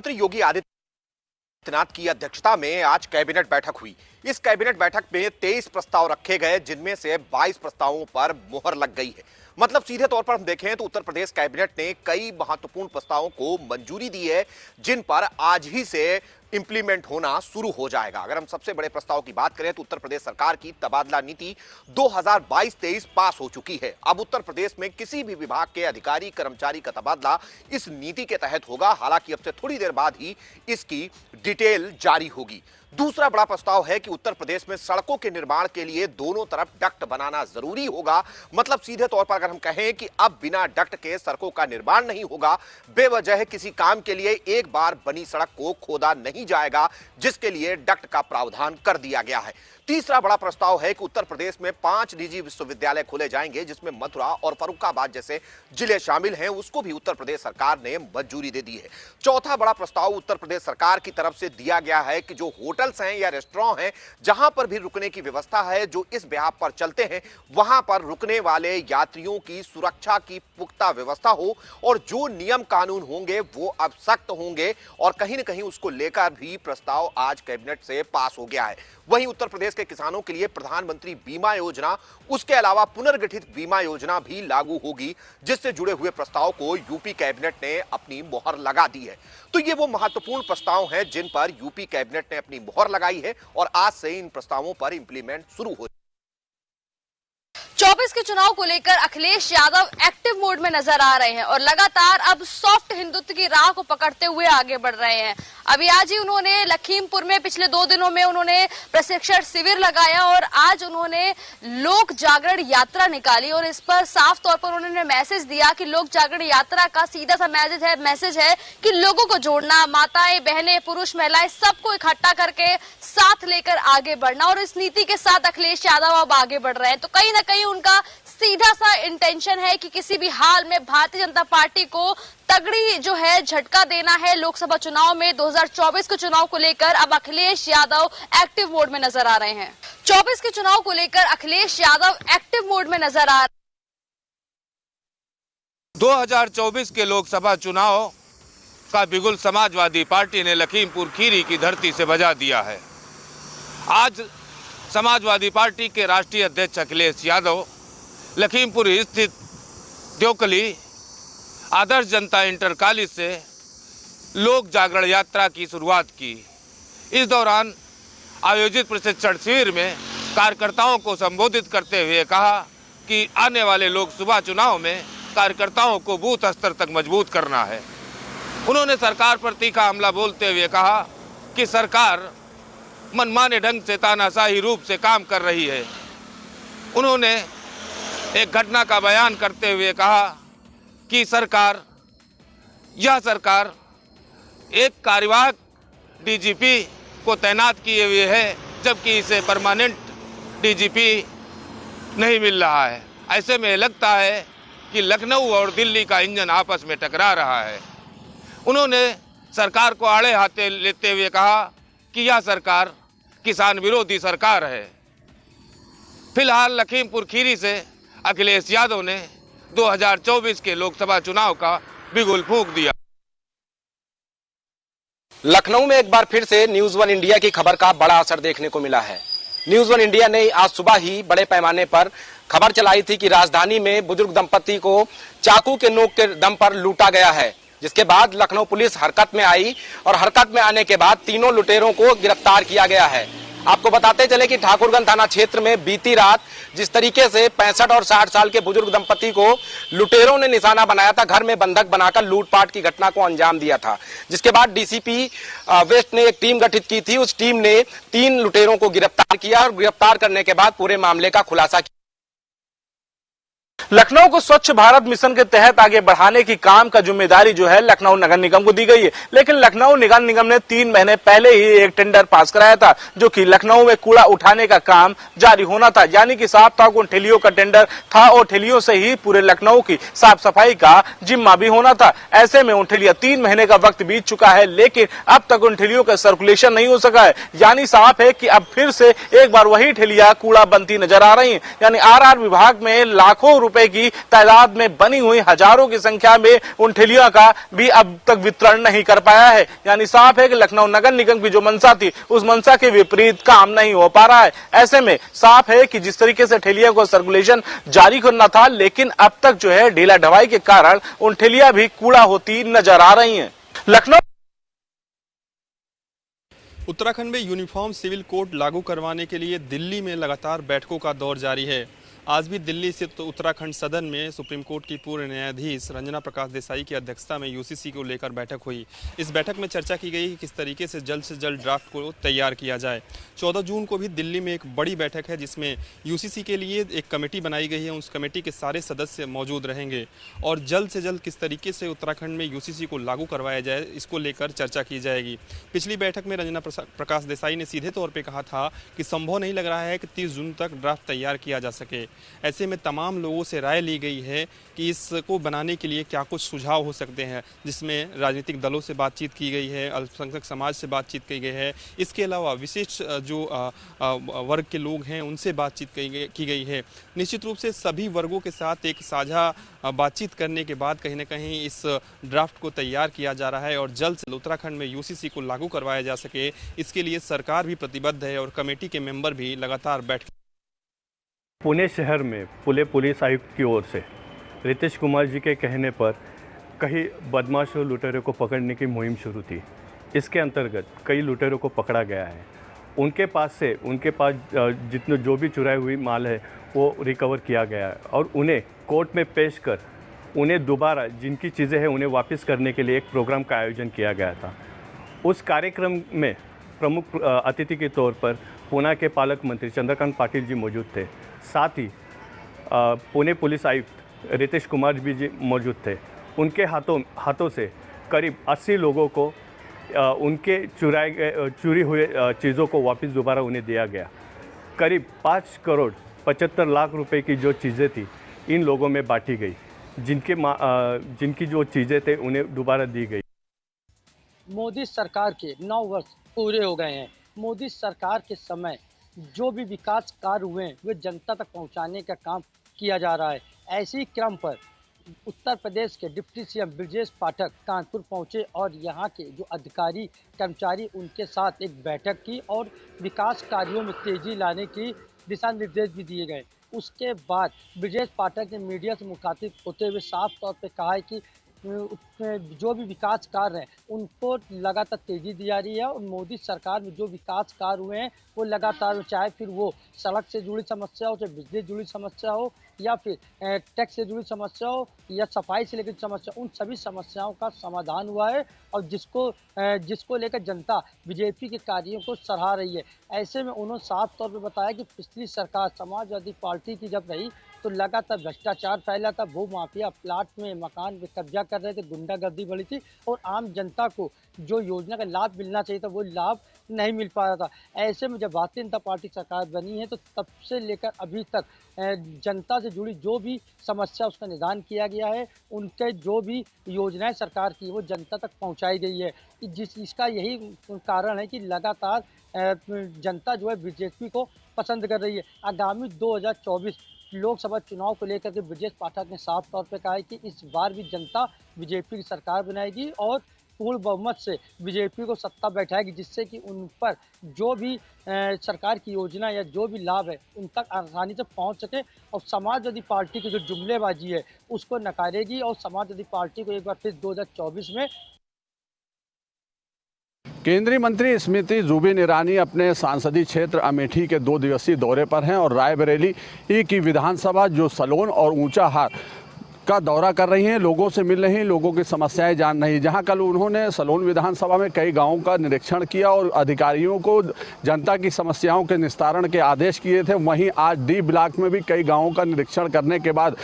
मुख्यमंत्री योगी आदित्यनाथ की अध्यक्षता में आज कैबिनेट बैठक हुई। इस कैबिनेट बैठक में 23 प्रस्ताव रखे गए, जिनमें से 22 प्रस्तावों पर मुहर लग गई है। मतलब सीधे तौर पर हम देखें तो उत्तर प्रदेश कैबिनेट ने कई महत्वपूर्ण प्रस्तावों को मंजूरी दी है, जिन पर आज ही से इंप्लीमेंट होना शुरू हो जाएगा। अगर हम सबसे बड़े प्रस्ताव की बात करें तो उत्तर प्रदेश सरकार की तबादला नीति 2022-23 पास हो चुकी है। अब उत्तर प्रदेश में किसी भी विभाग के अधिकारी कर्मचारी का तबादला इस नीति के तहत होगा। हालांकि अब से थोड़ी देर बाद ही इसकी डिटेल जारी होगी। दूसरा बड़ा प्रस्ताव है कि उत्तर प्रदेश में सड़कों के निर्माण के लिए दोनों तरफ डक्ट बनाना जरूरी होगा। मतलब सीधे तौर पर अगर हम कहें कि अब बिना डक्ट के सड़कों का निर्माण नहीं होगा, बेवजह किसी काम के लिए एक बार बनी सड़क को खोदा नहीं जाएगा, जिसके लिए डक्ट का प्रावधान कर दिया गया है। तीसरा बड़ा प्रस्ताव है कि उत्तर प्रदेश में 5 निजी विश्वविद्यालय खोले जाएंगे, जिसमें मथुरा और फर्रुखाबाद जैसे जिले शामिल हैं। उसको भी उत्तर प्रदेश सरकार ने मंजूरी दे दी है। चौथा बड़ा प्रस्ताव उत्तर प्रदेश सरकार की तरफ से दिया गया है कि जो होटल्स हैं या रेस्टोरेंट हैं, जहां पर भी रुकने की व्यवस्था है, जो इस बेहाव पर चलते हैं, वहां पर रुकने वाले यात्रियों की सुरक्षा की पुख्ता व्यवस्था हो और जो नियम कानून होंगे वो अब सख्त होंगे। और कहीं न कहीं उसको लेकर भी प्रस्ताव आज कैबिनेट से पास हो गया है। वहीं उत्तर प्रदेश के किसानों के लिए प्रधानमंत्री बीमा योजना, उसके अलावा पुनर्गठित बीमा योजना भी लागू होगी, जिससे जुड़े हुए प्रस्ताव को यूपी कैबिनेट ने अपनी मुहर लगा दी है। तो ये वो महत्वपूर्ण प्रस्ताव हैं जिन पर यूपी कैबिनेट ने अपनी मुहर लगाई है और आज से इन प्रस्तावों पर इंप्लीमेंट शुरू हो। 24 के चुनाव को लेकर अखिलेश यादव एक्टिव मोड में नजर आ रहे हैं और लगातार अब सॉफ्ट हिंदुत्व की राह को पकड़ते हुए आगे बढ़ रहे हैं। अभी आज ही उन्होंने लखीमपुर में पिछले 2 दिनों में उन्होंने प्रशिक्षण शिविर लगाया और आज उन्होंने लोक जागरण यात्रा निकाली और इस पर साफ तौर पर उन्होंने मैसेज दिया कि लोक जागरण यात्रा का सीधा सा मैसेज है कि लोगों को जोड़ना, माताएं, बहनें, पुरुष, महिलाएं सबको इकट्ठा करके साथ लेकर आगे बढ़ना। और इस नीति के साथ अखिलेश यादव अब आगे बढ़ रहे हैं। तो कहीं ना कहीं उनका सीधा सा इंटेंशन है कि किसी भी हाल में भारतीय जनता पार्टी को तगड़ी जो है झटका देना है। लोकसभा चुनाव में 2024 के चुनाव को लेकर अब अखिलेश यादव एक्टिव मोड में नजर आ रहे हैं। 24 के चुनाव को लेकर अखिलेश यादव एक्टिव मोड में नजर आ रहे हैं। 2024 के लोकसभा चुनाव का बिगुल समाजवादी पार्टी ने लखीमपुर खीरी की धरती से बजा दिया है। आज समाजवादी पार्टी के राष्ट्रीय अध्यक्ष अखिलेश यादव लखीमपुर स्थित द्योकली आदर्श जनता इंटर कॉलेज से लोक जागरण यात्रा की शुरुआत की। इस दौरान आयोजित प्रशिक्षण शिविर में कार्यकर्ताओं को संबोधित करते हुए कहा कि आने वाले लोकसभा चुनाव में कार्यकर्ताओं को बूथ स्तर तक मजबूत करना है। उन्होंने सरकार पर तीखा हमला बोलते हुए कहा कि सरकार मनमाने ढंग से तानाशाही रूप से काम कर रही है। उन्होंने एक घटना का बयान करते हुए कहा कि यह सरकार एक कार्यवाहक डीजीपी को तैनात किए हुए है, जबकि इसे परमानेंट डीजीपी नहीं मिल रहा है। ऐसे में लगता है कि लखनऊ और दिल्ली का इंजन आपस में टकरा रहा है। उन्होंने सरकार को आड़े हाथे लेते हुए कहा कि यह सरकार किसान विरोधी सरकार है। फिलहाल लखीमपुर खीरी से अखिलेश यादव ने 2024 के लोकसभा चुनाव का बिगुल फूंक दिया। लखनऊ में एक बार फिर से न्यूज़ वन इंडिया की खबर का बड़ा असर देखने को मिला है। न्यूज़ वन इंडिया ने आज सुबह ही बड़े पैमाने पर खबर चलाई थी कि राजधानी में बुजुर्ग दंपति को चाकू के नोक के दम पर लूटा गया है, जिसके बाद लखनऊ पुलिस हरकत में आई और हरकत में आने के बाद तीनों लुटेरों को गिरफ्तार किया गया है। आपको बताते चले कि ठाकुरगंज थाना क्षेत्र में बीती रात जिस तरीके से 65 और 60 साल के बुजुर्ग दंपति को लुटेरों ने निशाना बनाया था, घर में बंधक बनाकर लूटपाट की घटना को अंजाम दिया था, जिसके बाद डीसीपी वेस्ट ने एक टीम गठित की थी। उस टीम ने 3 लुटेरों को गिरफ्तार किया और गिरफ्तार करने के बाद पूरे मामले का खुलासा किया। लखनऊ को स्वच्छ भारत मिशन के तहत आगे बढ़ाने की काम का जिम्मेदारी जो है लखनऊ नगर निगम को दी गई है, लेकिन लखनऊ नगर निगम ने 3 महीने पहले ही एक टेंडर पास कराया था, जो कि लखनऊ में कूड़ा उठाने का काम जारी होना था। यानी कि साफ था उन ठेलियों का टेंडर था और ठेलियों से ही पूरे लखनऊ की साफ सफाई का जिम्मा भी होना था। ऐसे में उन ठेलियां 3 महीने का वक्त बीत चुका है, लेकिन अब तक उन ठेलियों का सर्कुलेशन नहीं हो सका है। यानी साफ है कि अब फिर से एक बार वही ठेलियां कूड़ा बनती नजर आ रही है। यानी आर विभाग में लाखों रुपए की तादाद में बनी हुई हजारों की संख्या में उन ठेलियों का भी अब तक वितरण नहीं कर पाया है। यानी साफ है कि लखनऊ नगर निगम की जो मंशा थी उस मंशा के विपरीत काम नहीं हो पा रहा है। ऐसे में साफ है कि जिस तरीके से ठेलियों को सर्कुलेशन जारी करना था, लेकिन अब तक जो है ढीला ढवाई के कारण उन ठेलियां भी कूड़ा होती नजर आ रही हैं। लखनऊ उत्तराखंड में यूनिफॉर्म सिविल कोड लागू करवाने के लिए दिल्ली में लगातार बैठकों का दौर जारी है। आज भी दिल्ली स्थित उत्तराखंड सदन में सुप्रीम कोर्ट की पूर्व न्यायाधीश रंजना प्रकाश देसाई की अध्यक्षता में यूसीसी को लेकर बैठक हुई। इस बैठक में चर्चा की गई कि किस तरीके से जल्द ड्राफ्ट को तैयार किया जाए। 14 जून को भी दिल्ली में एक बड़ी बैठक है जिसमें यूसीसी के लिए एक कमेटी बनाई गई है। उस कमेटी के सारे सदस्य मौजूद रहेंगे और जल्द से जल्द किस तरीके से उत्तराखंड में यूसीसी को लागू करवाया जाए इसको लेकर चर्चा की जाएगी। पिछली बैठक में रंजना प्रकाश देसाई ने सीधे तौर पर कहा था कि संभव नहीं लग रहा है कि 30 जून तक ड्राफ्ट तैयार किया जा सके। ऐसे में तमाम लोगों से राय ली गई है कि इसको बनाने के लिए क्या कुछ सुझाव हो सकते हैं, जिसमें राजनीतिक दलों से बातचीत की गई है, अल्पसंख्यक समाज से बातचीत की गई है। इसके अलावा विशिष्ट जो वर्ग के लोग हैं उनसे बातचीत की गई है। निश्चित रूप से सभी वर्गों के साथ एक साझा बातचीत करने के बाद कहीं ना कहीं इस ड्राफ्ट को तैयार किया जा रहा है और जल्द से उत्तराखंड में यूसीसी को लागू करवाया जा सके, इसके लिए सरकार भी प्रतिबद्ध है और कमेटी के मेंबर भी लगातार बैठ। पुणे शहर में पुलिस आयुक्त की ओर से रितेश कुमार जी के कहने पर कई बदमाश और लुटेरों को पकड़ने की मुहिम शुरू थी। इसके अंतर्गत कई लुटेरों को पकड़ा गया है। उनके पास जितने जो भी चुराई हुई माल है वो रिकवर किया गया है और उन्हें कोर्ट में पेश कर उन्हें दोबारा जिनकी चीज़ें हैं उन्हें वापस करने के लिए एक प्रोग्राम का आयोजन किया गया था। उस कार्यक्रम में प्रमुख अतिथि के तौर पर पुणे के पालक मंत्री चंद्रकांत पाटिल जी मौजूद थे। साथ ही पुणे पुलिस आयुक्त रितेश कुमार जी मौजूद थे। उनके हाथों से करीब 80 लोगों को उनके चोरी हुए चीज़ों को वापस दोबारा उन्हें दिया गया। करीब 5 करोड़ 75 लाख रुपए की जो चीज़ें थी इन लोगों में बांटी गई, जिनकी जो चीज़ें थे उन्हें दोबारा दी गई। मोदी सरकार के 9 वर्ष पूरे हो गए हैं। मोदी सरकार के समय जो भी विकास कार्य हुए हैं वे जनता तक पहुंचाने का काम किया जा रहा है। ऐसे ही क्रम पर उत्तर प्रदेश के डिप्टी सीएम ब्रजेश पाठक कानपुर पहुंचे और यहां के जो अधिकारी कर्मचारी उनके साथ एक बैठक की और विकास कार्यों में तेजी लाने की दिशा निर्देश भी दिए गए। उसके बाद ब्रजेश पाठक ने मीडिया से मुखातिब होते हुए साफ तौर पर कहा है कि जो भी विकास कार्य हैं उनको लगातार तेजी दी जा रही है और मोदी सरकार में जो विकास कार्य हुए हैं वो लगातार, चाहे फिर वो सड़क से जुड़ी समस्या हो, चाहे बिजली से जुड़ी समस्या हो या फिर टैक्स से जुड़ी समस्या हो या सफाई से लेकर समस्या, उन सभी समस्याओं का समाधान हुआ है और जिसको लेकर जनता बीजेपी के कार्यों को सराह रही है। ऐसे में उन्होंने साफ तौर पर बताया कि पिछली सरकार समाजवादी पार्टी की जब रही तो लगातार भ्रष्टाचार फैला था, भू माफिया प्लाट में मकान पे कब्जा कर रहे थे, गुंडागर्दी बढ़ी थी और आम जनता को जो योजना का लाभ मिलना चाहिए था वो लाभ नहीं मिल पा रहा था। ऐसे में जब भारतीय जनता पार्टी सरकार बनी है तो तब से लेकर अभी तक जनता से जुड़ी जो भी समस्या उसका निदान किया गया है, उनके जो भी योजनाएं सरकार की वो जनता तक पहुंचाई गई है। इसका यही कारण है कि लगातार जनता जो है बीजेपी को पसंद कर रही है। आगामी 2024 लोकसभा चुनाव को लेकर के ब्रजेश पाठक ने साफ तौर पर कहा है कि इस बार भी जनता बीजेपी की सरकार बनाएगी और पूर्ण बहुमत से बीजेपी को सत्ता बैठाएगी, जिससे कि उन पर जो भी सरकार की योजना या जो भी लाभ है उन तक आसानी से पहुंच सके और समाजवादी पार्टी की जो जुमलेबाजी है उसको नकारेगी और समाजवादी पार्टी को एक बार फिर 2024 में। केंद्रीय मंत्री स्मृति जुबिन ईरानी अपने सांसदीय क्षेत्र अमेठी के 2 दिवसीय दौरे पर हैं और रायबरेली की विधानसभा जो सलोन और ऊंचाहार का दौरा कर रही हैं, लोगों से मिल रही हैं, लोगों की समस्याएं जान रही हैं। जहां कल उन्होंने सलोन विधानसभा में कई गांवों का निरीक्षण किया और अधिकारियों को जनता की समस्याओं के निस्तारण के आदेश किए थे, वहीं आज डी ब्लॉक में भी कई गांवों का निरीक्षण करने के बाद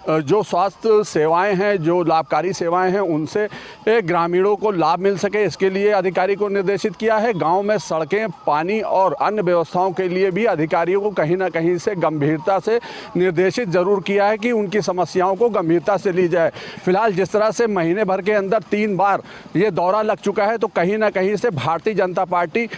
जो स्वास्थ्य सेवाएं हैं, जो लाभकारी सेवाएं हैं, उनसे ग्रामीणों को लाभ मिल सके, इसके लिए अधिकारी को निर्देशित किया है। गांव में सड़कें, पानी और अन्य व्यवस्थाओं के लिए भी अधिकारियों को कहीं ना कहीं से गंभीरता से निर्देशित जरूर किया है कि उनकी समस्याओं को गंभीरता से ली जाए। फिलहाल जिस तरह से महीने भर के अंदर 3 बार ये दौरा लग चुका है, तो कहीं ना कहीं से भारतीय जनता पार्टी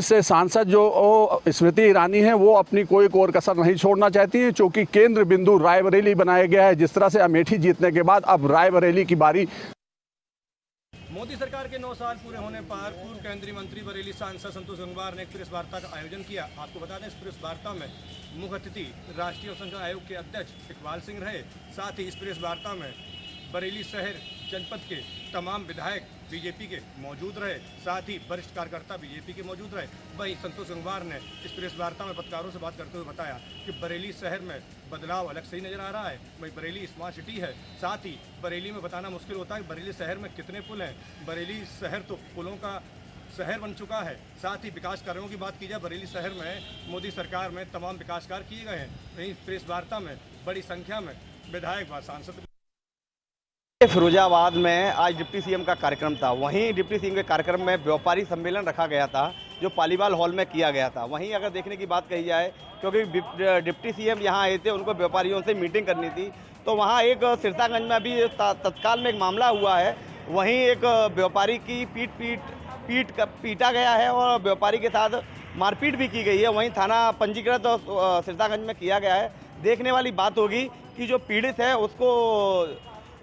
से सांसद जो स्मृति ईरानी है वो अपनी कोई कोर कसर नहीं छोड़ना चाहती है, क्योंकि केंद्र बिंदु रायबरेली बनाया गया है। जिस तरह से अमेठी जीतने के बाद अब रायबरेली की बारी। मोदी सरकार के 9 साल पूरे होने पर पूर्व केंद्रीय मंत्री बरेली सांसद संतोष गंगवार ने एक प्रेस वार्ता का आयोजन किया। आपको बता दें, इस प्रेस वार्ता में मुख्य अतिथि राष्ट्रीय संसद आयोग के अध्यक्ष इकबाल सिंह रहे। साथ ही इस प्रेस वार्ता में बरेली शहर जनपद के तमाम विधायक बीजेपी के मौजूद रहे, साथ ही वरिष्ठ कार्यकर्ता बीजेपी के मौजूद रहे। वहीं संतोष गंगवार ने इस प्रेस वार्ता में पत्रकारों से बात करते हुए बताया कि बरेली शहर में बदलाव अलग से ही नजर आ रहा है। वहीं बरेली स्मार्ट सिटी है, साथ ही बरेली में बताना मुश्किल होता है कि बरेली शहर में कितने पुल हैं। बरेली शहर तो पुलों का शहर बन चुका है। साथ ही विकास कार्यों की बात की जाए, बरेली शहर में मोदी सरकार में तमाम विकास कार्य किए गए हैं। वहीं प्रेस वार्ता में बड़ी संख्या में विधायक व सांसद। फिरोजाबाद में आज डिप्टी सीएम का कार्यक्रम था। वहीं डिप्टी सीएम के कार्यक्रम में व्यापारी सम्मेलन रखा गया था, जो पालीवाल हॉल में किया गया था। वहीं अगर देखने की बात कही जाए, क्योंकि डिप्टी सीएम यहाँ आए थे, उनको व्यापारियों से मीटिंग करनी थी, तो वहाँ एक सिरसागंज में अभी तत्काल में एक मामला हुआ है। वहीं एक व्यापारी की पीटा गया है और व्यापारी के साथ मारपीट भी की गई है। वहीं थाना पंजीकृत सिरसागंज में किया गया है। देखने वाली बात होगी कि जो पीड़ित है उसको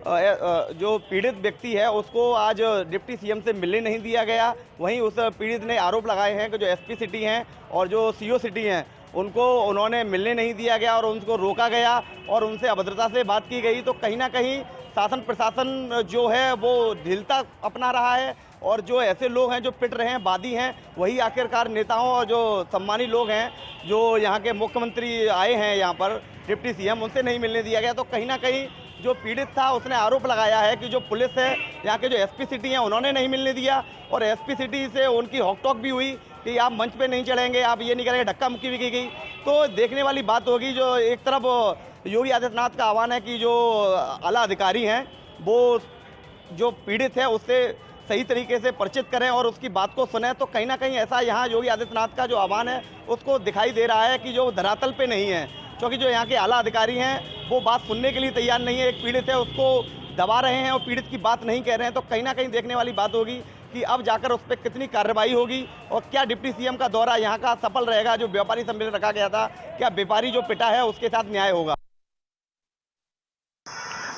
जो पीड़ित व्यक्ति है उसको आज डिप्टी सीएम से मिलने नहीं दिया गया। वहीं उस पीड़ित ने आरोप लगाए हैं कि जो एसपी सिटी हैं और जो सीओ सिटी हैं उनको उन्होंने मिलने नहीं दिया गया और उनको रोका गया और उनसे अभद्रता से बात की गई। तो कहीं ना कहीं शासन प्रशासन जो है वो ढीलता अपना रहा है और जो ऐसे लोग हैं जो पिट रहे हैं, वादी हैं, वही आखिरकार नेताओं और जो सम्मानी लोग हैं, जो यहाँ के मुख्यमंत्री आए हैं यहाँ पर डिप्टी सीएम, उनसे नहीं मिलने दिया गया। तो कहीं ना कहीं जो पीड़ित था उसने आरोप लगाया है कि जो पुलिस है, यहाँ के जो एसपी सिटी हैं, उन्होंने नहीं मिलने दिया और एसपी सिटी से उनकी हॉक-टॉक भी हुई कि आप मंच पे नहीं चढ़ेंगे, आप ये नहीं करेंगे, धक्का मुक्की भी की गई। तो देखने वाली बात होगी। जो एक तरफ योगी आदित्यनाथ का आह्वान है कि जो आला अधिकारी हैं वो जो पीड़ित है उससे सही तरीके से परिचित करें और उसकी बात को सुने, तो कहीं ना कहीं ऐसा यहाँ योगी आदित्यनाथ का जो आह्वान है उसको दिखाई दे रहा है कि जो धरातल पे नहीं है, क्योंकि जो यहाँ के आला अधिकारी हैं वो बात सुनने के लिए तैयार नहीं है। एक पीड़ित है उसको दबा रहे हैं और पीड़ित की बात नहीं कह रहे हैं। तो कहीं ना कहीं देखने वाली बात होगी कि अब जाकर उस पर कितनी कार्रवाई होगी और क्या डिप्टी सीएम का दौरा यहाँ का सफल रहेगा। जो व्यापारी सम्मेलन रखा गया था, क्या व्यापारी जो पिटा है उसके साथ न्याय होगा।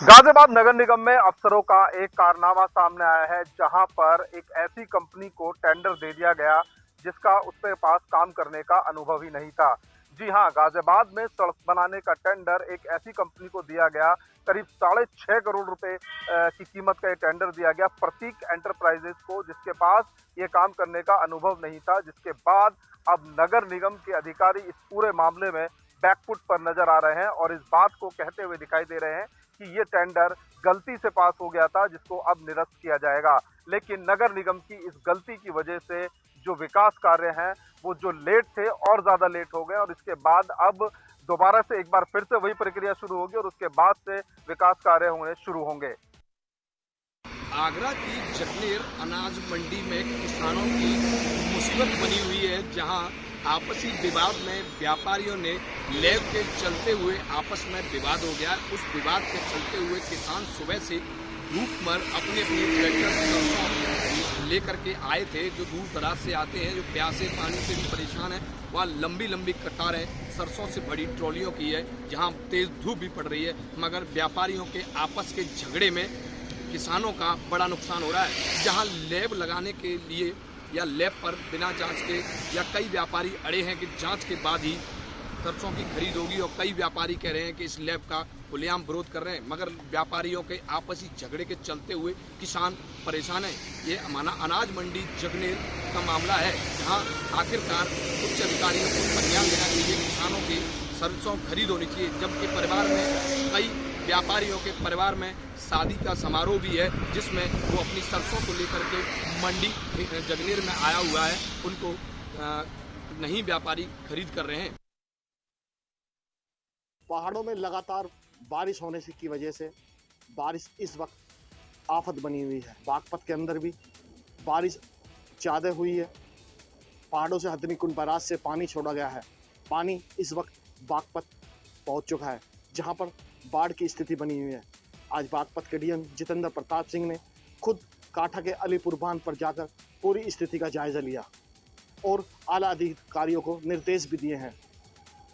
गाजियाबाद नगर निगम में अफसरों का एक कारनामा सामने आया है, जहां पर एक ऐसी कंपनी को टेंडर दे दिया गया जिसका उसके पास काम करने का अनुभव ही नहीं था। जी हां, गाजियाबाद में सड़क बनाने का टेंडर एक ऐसी कंपनी को दिया गया। करीब 6.5 करोड़ रुपए की कीमत का ये टेंडर दिया गया प्रतीक एंटरप्राइजेस को, जिसके पास ये काम करने का अनुभव नहीं था। जिसके बाद अब नगर निगम के अधिकारी इस पूरे मामले में बैकफुट पर नजर आ रहे हैं और इस बात को कहते हुए दिखाई दे रहे हैं कि ये टेंडर गलती से पास हो गया था, जिसको अब निरस्त किया जाएगा। लेकिन नगर निगम की इस गलती की वजह से जो विकास कार्य हैं वो जो लेट थे और ज्यादा लेट हो गए और इसके बाद अब दोबारा से एक बार फिर से वही प्रक्रिया शुरू होगी और उसके बाद से विकास कार्य होने शुरू होंगे। आगरा की जगनेर अनाज मंडी में किसानों की मुसीबत बनी हुई है, जहां आपसी विवाद में व्यापारियों ने लेव के चलते हुए आपस में विवाद हो गया। उस विवाद के चलते हुए किसान सुबह से धूप पर अपने ट्रैक्टर लेकर के आए थे, जो दूर दराज से आते हैं, जो प्यासे पानी से भी परेशान है। वहाँ लंबी लंबी कतारें सरसों से बड़ी ट्रॉलियों की है, जहाँ तेज धूप भी पड़ रही है, मगर व्यापारियों के आपस के झगड़े में किसानों का बड़ा नुकसान हो रहा है। जहाँ लेब लगाने के लिए या लैब पर बिना जांच के, या कई व्यापारी अड़े हैं कि जांच के बाद ही सरसों की खरीद होगी और कई व्यापारी कह रहे हैं कि इस लैब का खुलेआम विरोध कर रहे हैं, मगर व्यापारियों के आपसी झगड़े के चलते हुए किसान परेशान हैं। ये हमारा अनाज मंडी जगनेर का मामला है, जहां आखिरकार उच्च अधिकारियों को संज्ञान लेना चाहिए, किसानों की सरसों खरीद होनी चाहिए। जबकि परिवार में कई व्यापारियों के परिवार में शादी का समारोह भी है, जिसमें वो अपनी सरसों को लेकर के मंडी जगनेर में आया हुआ है, उनको नहीं व्यापारी खरीद कर रहे हैं। पहाड़ों में लगातार बारिश होने की वजह से बारिश इस वक्त आफत बनी हुई है। बागपत के अंदर भी बारिश ज़्यादा हुई है। पहाड़ों से हथनी कुंड बराज से पानी छोड़ा गया है। पानी इस वक्त बागपत पहुंच चुका है, जहां पर बाढ़ की स्थिति बनी हुई है। आज बागपत के डीएम जितेंद्र प्रताप सिंह ने खुद काठा के अलीपुर बांध पर जाकर पूरी स्थिति का जायजा लिया और आला अधिकारियों को निर्देश भी दिए हैं।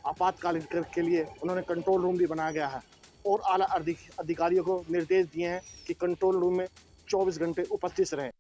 आपातकालीन के लिए उन्होंने कंट्रोल रूम भी बनाया गया है और आला अधिकारियों को निर्देश दिए हैं कि कंट्रोल रूम में 24 घंटे उपस्थित रहें।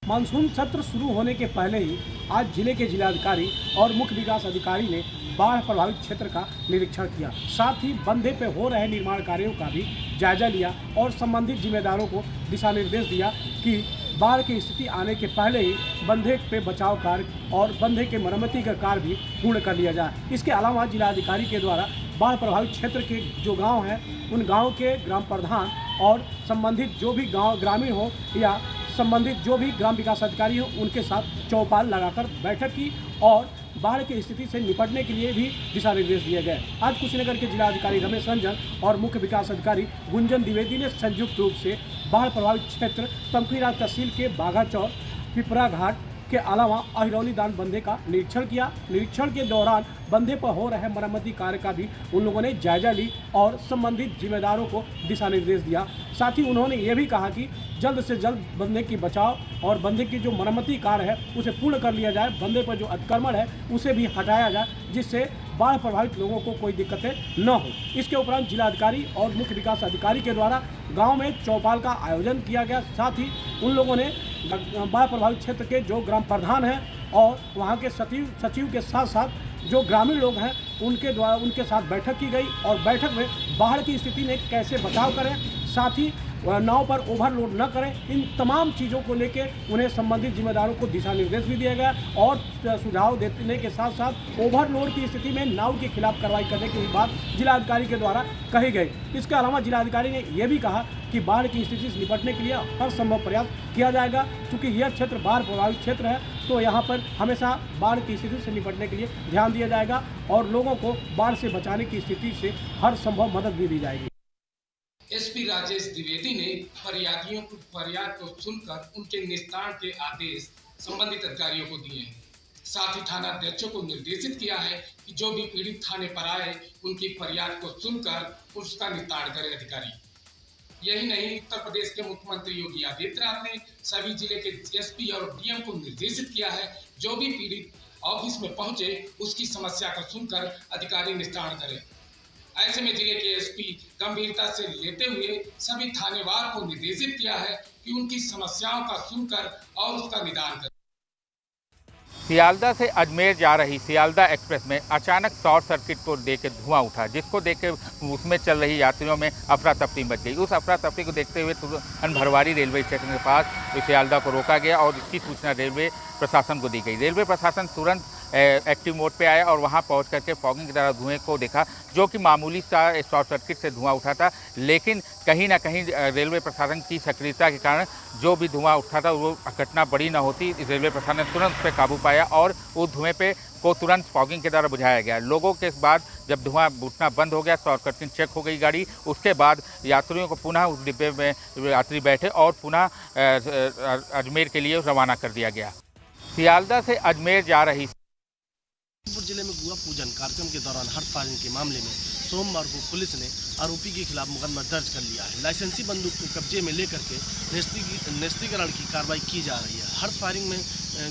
मानसून सत्र शुरू होने के पहले ही आज जिले के जिलाधिकारी और मुख्य विकास अधिकारी ने बाढ़ प्रभावित क्षेत्र का निरीक्षण किया। साथ ही बंधे पे हो रहे निर्माण कार्यों का भी जायजा लिया और संबंधित जिम्मेदारों को दिशा निर्देश दिया कि बाढ़ की स्थिति आने के पहले ही बंधे पे बचाव कार्य और बंधे के मरम्मती का कार्य भी पूर्ण कर लिया जाए। इसके अलावा जिलाधिकारी के द्वारा बाढ़ प्रभावित क्षेत्र के जो गाँव हैं उन गाँव के ग्राम प्रधान और संबंधित जो भी गाँव ग्रामीण हो या संबंधित जो भी ग्राम विकास अधिकारी हो उनके साथ चौपाल लगाकर बैठक की और बाढ़ की स्थिति से निपटने के लिए भी दिशा निर्देश दिए गए। आज कुशीनगर के जिलाधिकारी रमेश रंजन और मुख्य विकास अधिकारी गुंजन द्विवेदी ने संयुक्त रूप से बाढ़ प्रभावित क्षेत्र तमकुहीराज तहसील के बाघाचौर, पिपरा घाट के अलावा अहिरौली दान बंधे का निरीक्षण किया। निरीक्षण के दौरान बंधे पर हो रहे मरम्मती कार्य का भी उन लोगों ने जायजा ली और संबंधित जिम्मेदारों को दिशा निर्देश दिया। साथ ही उन्होंने ये भी कहा कि जल्द से जल्द बंधे की बचाव और बंधे की जो मरम्मती कार्य है उसे पूर्ण कर लिया जाए। बंधे पर जो अतिक्रमण है उसे भी हटाया जाए, जिससे बाढ़ प्रभावित लोगों को कोई दिक्कतें न हो। इसके उपरांत जिलाधिकारी और मुख्य विकास अधिकारी के द्वारा गाँव में चौपाल का आयोजन किया गया। साथ ही उन लोगों ने बाढ़ प्रभावित क्षेत्र के जो ग्राम प्रधान हैं और वहाँ के सचिव के साथ साथ जो ग्रामीण लोग हैं उनके साथ बैठक की गई और बैठक में बाढ़ की स्थिति में कैसे बचाव करें, साथ ही नाव पर ओवरलोड न करें, इन तमाम चीज़ों को लेके उन्हें संबंधित जिम्मेदारों को दिशा निर्देश भी दिया गया और सुझाव देने के साथ साथ ओवरलोड की स्थिति में नाव के खिलाफ कार्रवाई करने की बात जिलाधिकारी के द्वारा कही गई। इसके अलावा जिलाधिकारी ने यह भी कहा कि बाढ़ की स्थिति से निपटने के लिए हर संभव प्रयास किया जाएगा। क्योंकि यह क्षेत्र बाढ़ प्रभावित क्षेत्र है तो यहाँ पर हमेशा बाढ़ की स्थिति से निपटने के लिए ध्यान दिया जाएगा और लोगों को बाढ़ से बचाने की स्थिति से हर संभव मदद भी दी जाएगी। एसपी राजेश द्विवेदी ने फरियाद को सुनकर उनके निस्तारण के आदेश संबंधित अधिकारियों को दिए हैं। साथ ही थाना अध्यक्षों को निर्देशित किया है कि जो भी पीड़ित थाने पर आए उनकी फरियाद को सुनकर उसका निस्तारण करें अधिकारी। यही नहीं, उत्तर प्रदेश के मुख्यमंत्री योगी आदित्यनाथ ने सभी जिले के एसपी और डीएम को निर्देशित किया है जो भी पीड़ित ऑफिस में पहुंचे उसकी समस्या को सुनकर अधिकारी निस्तारण करें। ऐसे में जिले के एसपी गंभीरता से लेते हुए सभी थानेवार को निर्देशित किया है कि उनकी समस्याओं का सुनकर और उसका निदान करें। सियालदा से अजमेर जा रही सियालदा एक्सप्रेस में अचानक शॉर्ट सर्किट को देख धुआं उठा, जिसको देख के उसमें चल रही यात्रियों में अफरा तफरी मच गई। उस अफरा तफरी को देखते हुए तुरंत भरवारी रेलवे स्टेशन के पास सियालदा को रोका गया और इसकी सूचना रेलवे प्रशासन को दी गई। रेलवे प्रशासन तुरंत एक्टिव मोड पे आया और वहां पहुंच करके फॉगिंग की तरह धुएं को देखा, जो कि मामूली सा शॉर्ट सर्किट से धुआं उठा था। लेकिन कहीं ना कहीं रेलवे प्रशासन की सक्रियता के कारण जो भी धुआं उठा था वो घटना बड़ी ना होती। रेलवे प्रशासन ने तुरंत उस पर काबू पाया और उस धुएं पे को तुरंत फॉगिंग के द्वारा बुझाया गया। लोगों के बाद जब धुआं उठना बंद हो गया, शॉर्ट सर्किट चेक हो गई गाड़ी, उसके बाद यात्रियों को पुनः उस डिब्बे में यात्री बैठे और पुनः अजमेर के लिए रवाना कर दिया गया। सियालदा से अजमेर जा रही जिले में गुआ पूजन कार्यक्रम के दौरान हर्ट फायरिंग के मामले में सोमवार को पुलिस ने आरोपी के खिलाफ मुकदमा दर्ज कर लिया है। लाइसेंसी बंदूक को कब्जे में लेकर के निस्तीकरण की कार्रवाई की जा रही है। हर्ट फायरिंग में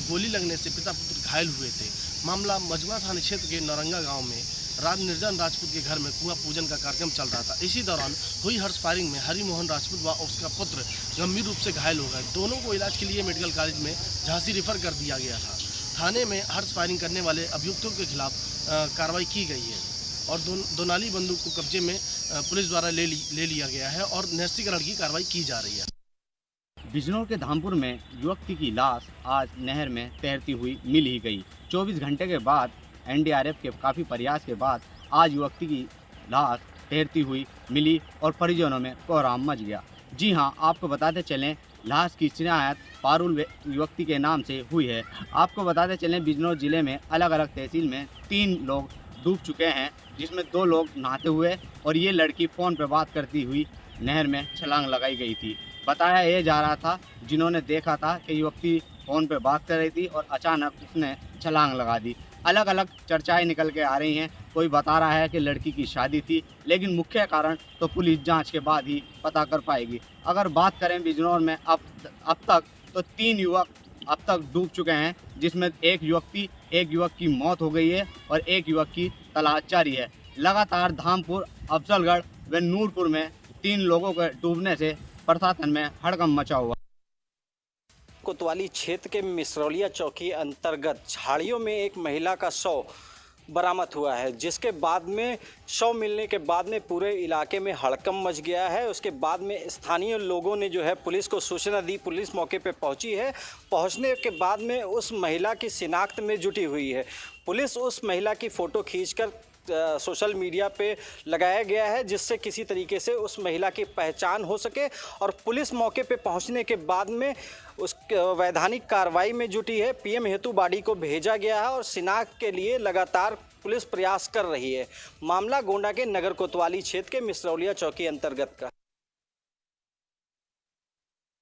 गोली लगने से पिता पुत्र घायल हुए थे। मामला मजमा थाना क्षेत्र के नौरंगा गाँव में निर्जन राजपूत के घर में कुआं पूजन का कार्यक्रम चल रहा था। इसी दौरान हुई हर्ष फायरिंग में हरिमोहन राजपूत व उसका पुत्र गंभीर रूप से घायल हो गए। दोनों को इलाज के लिए मेडिकल कॉलेज में झांसी रेफर कर दिया गया था। थाने में हर्ष फायरिंग करने वाले अभियुक्तों के खिलाफ कार्रवाई की गई है और दोनाली बंदूक को कब्जे में पुलिस द्वारा ले लिया गया है और निस्तीकरण की कार्रवाई की जा रही है। बिजनौर के धामपुर में युवती की लाश आज नहर में तैरती हुई मिल ही गई। 24 घंटे के बाद एनडीआरएफ के काफ़ी प्रयास के बाद आज युवती की लाश तैरती हुई मिली और परिजनों में कोहराम मच गया। जी हां, आपको बताते चलें लाश की शिनायत पारुल युवती के नाम से हुई है। आपको बताते चलें बिजनौर जिले में अलग अलग तहसील में 3 लोग डूब चुके हैं, जिसमें 2 लोग नहाते हुए और ये लड़की फ़ोन पर बात करती हुई नहर में छलांग लगाई गई थी। बताया ये जा रहा था, जिन्होंने देखा था कि युवती फ़ोन पर बात कर रही थी और अचानक उसने छलांग लगा दी। अलग अलग चर्चाएं निकल के आ रही हैं। कोई बता रहा है कि लड़की की शादी थी, लेकिन मुख्य कारण तो पुलिस जांच के बाद ही पता कर पाएगी। अगर बात करें बिजनौर में अब तक तो 3 युवक अब तक डूब चुके हैं, जिसमें एक युवक की मौत हो गई है और एक युवक की तलाश जारी है। लगातार धामपुर, अफजलगढ़ व नूरपुर में 3 लोगों के डूबने से प्रशासन में हड़कंप मचा हुआ। कोतवाली क्षेत्र के मिसरौलिया चौकी अंतर्गत झाड़ियों में एक महिला का शव बरामद हुआ है, जिसके बाद में शव मिलने के बाद में पूरे इलाके में हड़कंप मच गया है। उसके बाद में स्थानीय लोगों ने जो है पुलिस को सूचना दी। पुलिस मौके पे पहुंची है। पहुंचने के बाद में उस महिला की शिनाख्त में जुटी हुई है। पुलिस उस महिला की फ़ोटो खींचकर सोशल मीडिया पे लगाया गया है, जिससे किसी तरीके से उस महिला की पहचान हो सके। और पुलिस मौके पे पहुंचने के बाद में उस वैधानिक कार्रवाई में जुटी है। पीएम हेतु बॉडी को भेजा गया है और शिनाख्त के लिए लगातार पुलिस प्रयास कर रही है। मामला गोंडा के नगर कोतवाली क्षेत्र के मिसरौलिया चौकी अंतर्गत का।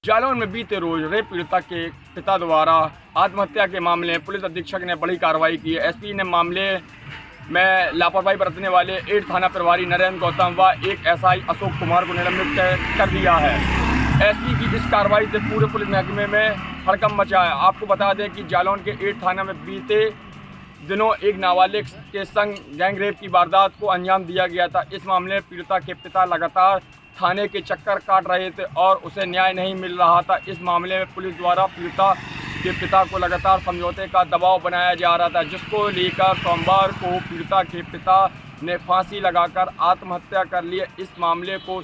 जालौन में बीते रोज रेप पीड़िता के पिता द्वारा आत्महत्या के मामले में पुलिस अधीक्षक ने बड़ी कार्रवाई की है। एसपी ने मामले में लापरवाही बरतने वाले 8 थाना प्रभारी नरेंद्र गौतम व एक एसआई अशोक कुमार को निलंबित कर दिया है। एसपी की इस कार्रवाई से पूरे पुलिस महकमे में हड़कंप मचा है। आपको बता दें कि जालौन के 8 थाना में बीते दिनों एक नाबालिग के संग गैंगरेप की वारदात को अंजाम दिया गया था। इस मामले में पीड़िता के पिता लगातार थाने के चक्कर काट रहे थे और उसे न्याय नहीं मिल रहा था। इस मामले में पुलिस द्वारा पीड़िता के पिता को लगातार समझौते का दबाव बनाया जा रहा था, जिसको लेकर सोमवार को पीड़िता के पिता ने फांसी लगाकर आत्महत्या कर ली। इस मामले को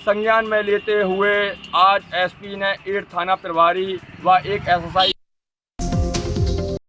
संज्ञान में लेते हुए आज एसपी ने 8 थाना प्रभारी व एक एसआई